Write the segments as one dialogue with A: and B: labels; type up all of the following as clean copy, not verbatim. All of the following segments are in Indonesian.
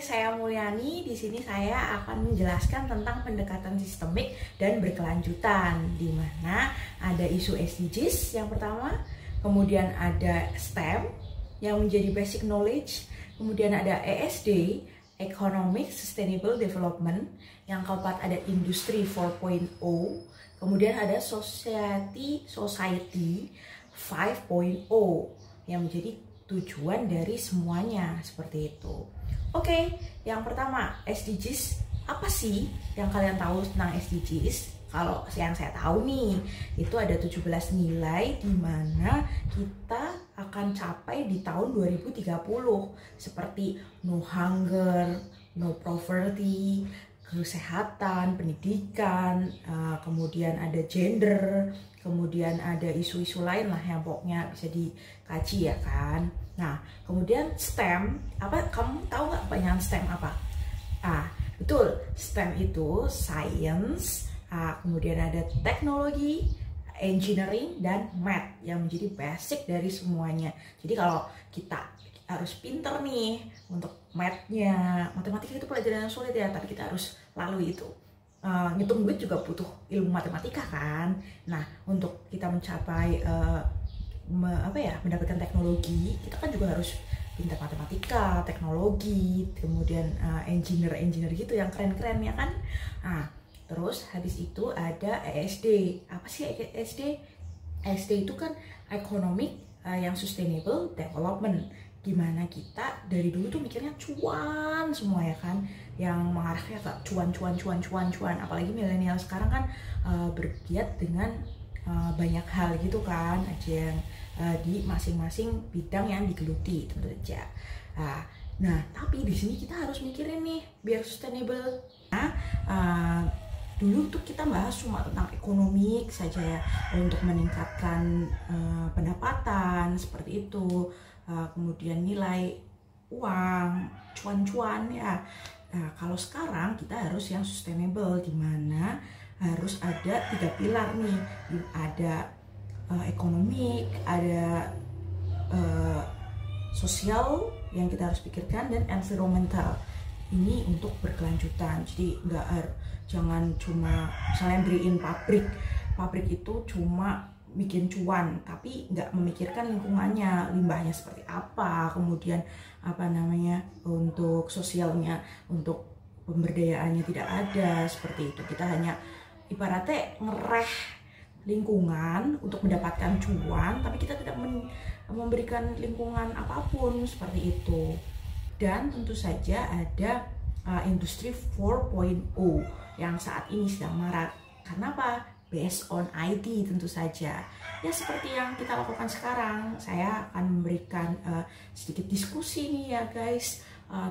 A: saya Mulyani. Di sini saya akan menjelaskan tentang pendekatan sistemik dan berkelanjutan, di mana ada isu SDGs yang pertama, kemudian ada STEM yang menjadi basic knowledge, kemudian ada ESD, Economic Sustainable Development, yang keempat ada Industri 4.0, kemudian ada Society 5.0 yang menjadi tujuan dari semuanya, seperti itu. Oke, yang pertama SDGs. Apa sih yang kalian tahu tentang SDGs? Kalau yang saya tahu nih, itu ada 17 nilai di mana kita akan capai di tahun 2030, seperti no hunger, no poverty, kesehatan, pendidikan, kemudian ada gender, kemudian ada isu-isu lain lah yang pokoknya bisa dikaji ya kan. Nah, kemudian STEM, apa kamu tahu nggak kepanjangan STEM apa? Betul, STEM itu science, kemudian ada teknologi, engineering, dan math yang menjadi basic dari semuanya. Jadi kalau kita harus pinter nih untuk math-nya, matematika itu pelajaran yang sulit ya, tapi kita harus lalui itu. Ngitung duit juga butuh ilmu matematika kan. Nah, untuk kita mencapai mendapatkan teknologi, kita kan juga harus pintar matematika, teknologi, kemudian engineer gitu yang keren-keren ya kan. Terus habis itu ada ESD. Apa sih ESD? ESD itu kan Economic yang Sustainable Development, gimana kita dari dulu tuh mikirnya cuan semua ya kan, yang mengarahnya ke cuan. Apalagi milenial sekarang kan bergiat dengan banyak hal gitu kan, aja yang di masing-masing bidang yang digeluti tentu saja. Nah, tapi di sini kita harus mikirin nih biar sustainable. Dulu tuh kita bahas cuma tentang ekonomi saja ya, untuk meningkatkan pendapatan seperti itu, kemudian nilai uang, cuan ya. Kalau sekarang kita harus yang sustainable, di mana harus ada 3 pilar nih, ada ekonomi, ada sosial yang kita harus pikirkan, dan environmental. Ini untuk berkelanjutan. Jadi jangan cuma misalnya beriin pabrik itu cuma bikin cuan, tapi nggak memikirkan lingkungannya, limbahnya seperti apa, kemudian untuk sosialnya, untuk pemberdayaannya tidak ada, seperti itu. Kita hanya ibaratnya ngereh lingkungan untuk mendapatkan cuan, tapi kita tidak memberikan lingkungan apapun, seperti itu. Dan tentu saja ada Industri 4.0 yang saat ini sedang marak. Karena apa? Based on IT tentu saja. Ya seperti yang kita lakukan sekarang. Saya akan memberikan sedikit diskusi nih ya guys,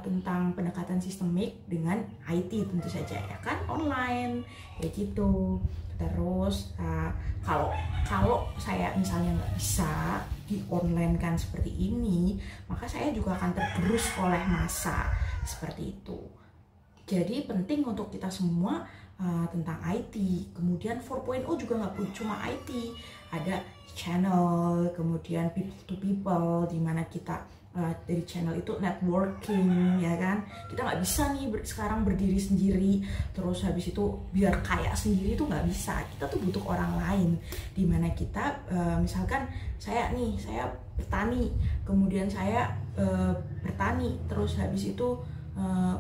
A: tentang pendekatan sistemik dengan IT tentu saja ya kan, online kayak gitu. Terus kalau saya misalnya nggak bisa di online kan seperti ini, maka saya juga akan tergerus oleh massa seperti itu. Jadi penting untuk kita semua tentang IT. Kemudian 4.0 juga nggak cuma IT, ada channel, kemudian people to people, di mana kita dari channel itu networking ya kan. Kita nggak bisa nih sekarang berdiri sendiri terus habis itu biar kaya sendiri, itu nggak bisa. Kita tuh butuh orang lain, dimana kita misalkan saya bertani, kemudian saya bertani terus habis itu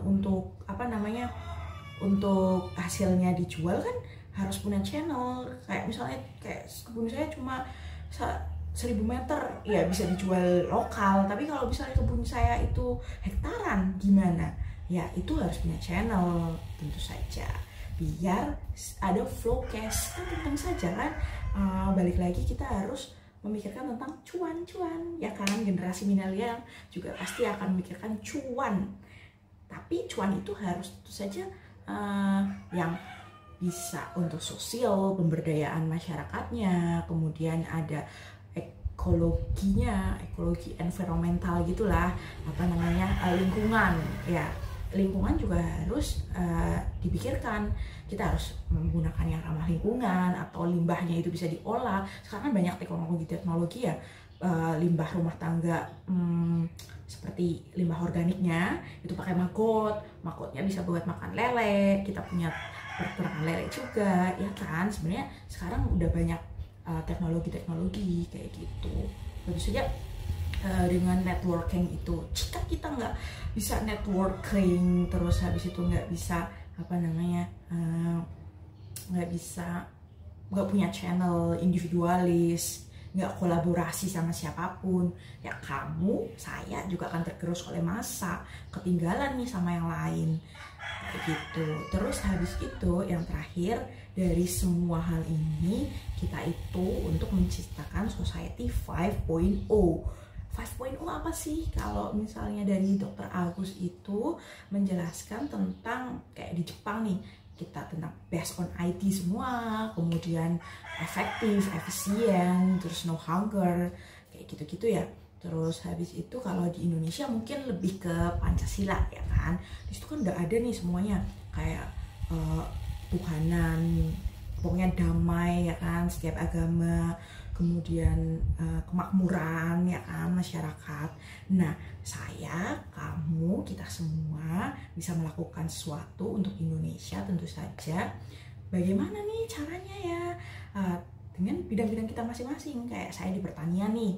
A: untuk untuk hasilnya dijual kan harus punya channel. Kayak misalnya kebun saya cuma 1000 meter, ya bisa dijual lokal. Tapi kalau misalnya kebun saya itu hektaran, gimana? Ya itu harus punya channel tentu saja, biar ada flow cash. Kan tentu saja kan, balik lagi kita harus memikirkan tentang cuan ya kan. Generasi milenial juga pasti akan memikirkan cuan, tapi cuan itu harus tentu saja yang bisa untuk sosial, pemberdayaan masyarakatnya, kemudian ada ekologi environmental gitulah, lingkungan ya. Lingkungan juga harus dipikirkan. Kita harus menggunakan yang ramah lingkungan, atau limbahnya itu bisa diolah. Sekarang kan banyak teknologi ya, limbah rumah tangga seperti limbah organiknya itu pakai magotnya bisa buat makan lele, kita punya peternakan lele juga ya kan. Sebenarnya sekarang udah banyak teknologi-teknologi kayak gitu. Tentu saja dengan networking itu, jika kita nggak bisa networking terus habis itu nggak bisa nggak punya channel individualis, nggak kolaborasi sama siapapun, ya kamu, saya juga akan tergerus oleh massa, ketinggalan nih sama yang lain kayak gitu. Terus habis itu yang terakhir dari semua hal ini, kita itu untuk menciptakan society 5.0. 5.0 apa sih? Kalau misalnya dari Dr. Agus itu menjelaskan tentang kayak di Jepang nih, kita tentang based on IT semua, kemudian efektif, efisien, terus no hunger, kayak gitu-gitu ya. Terus habis itu kalau di Indonesia mungkin lebih ke Pancasila ya kan. Di situ kan udah ada nih semuanya, kayak Tuhanan, pokoknya damai ya kan, setiap agama, kemudian kemakmuran ya kan masyarakat. Nah, saya, kamu, kita semua bisa melakukan sesuatu untuk Indonesia tentu saja. Bagaimana nih caranya ya? Dengan bidang-bidang kita masing-masing. Kayak saya di pertanian nih,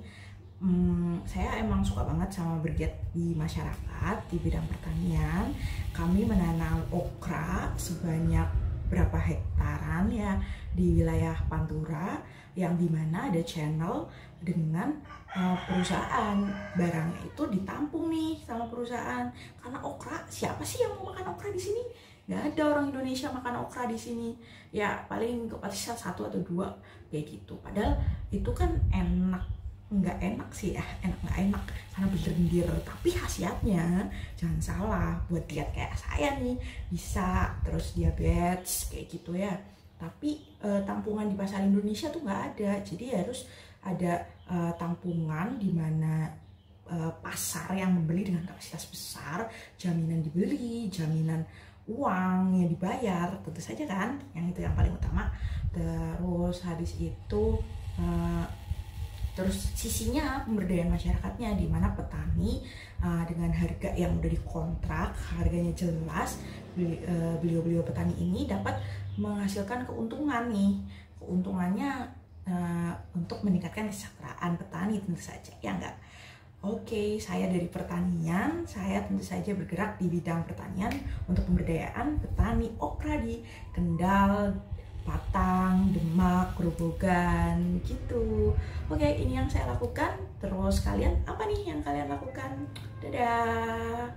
A: saya emang suka banget sama bergiat di masyarakat di bidang pertanian. Kami menanam okra sebanyak berapa hektaran ya di wilayah Pantura, yang dimana ada channel dengan perusahaan, barangnya itu ditampung nih sama perusahaan. Karena okra, siapa sih yang mau makan okra di sini? Nggak ada orang Indonesia makan okra di sini. Ya paling kepastian 1 atau 2 kayak gitu. Padahal itu kan nggak enak sih ya, nggak enak karena berlendir, tapi khasiatnya jangan salah, buat diet kayak saya nih bisa, terus diabetes kayak gitu ya. Tapi tampungan di pasar Indonesia tuh nggak ada, jadi harus ada tampungan di mana pasar yang membeli dengan kapasitas besar, jaminan dibeli, jaminan uang yang dibayar, tentu saja kan, yang itu yang paling utama. Terus habis itu terus sisinya pemberdayaan masyarakatnya, di mana petani dengan harga yang udah dikontrak, harganya jelas, beliau-beliau petani ini dapat menghasilkan keuntungan nih. Keuntungannya untuk meningkatkan kesejahteraan petani tentu saja, ya enggak? Oke, saya dari pertanian, saya tentu saja bergerak di bidang pertanian untuk pemberdayaan petani okra di Kendal, Batang, Demak, Grobogan gitu. Oke, ini yang saya lakukan. Terus kalian apa nih yang kalian lakukan? Dadah.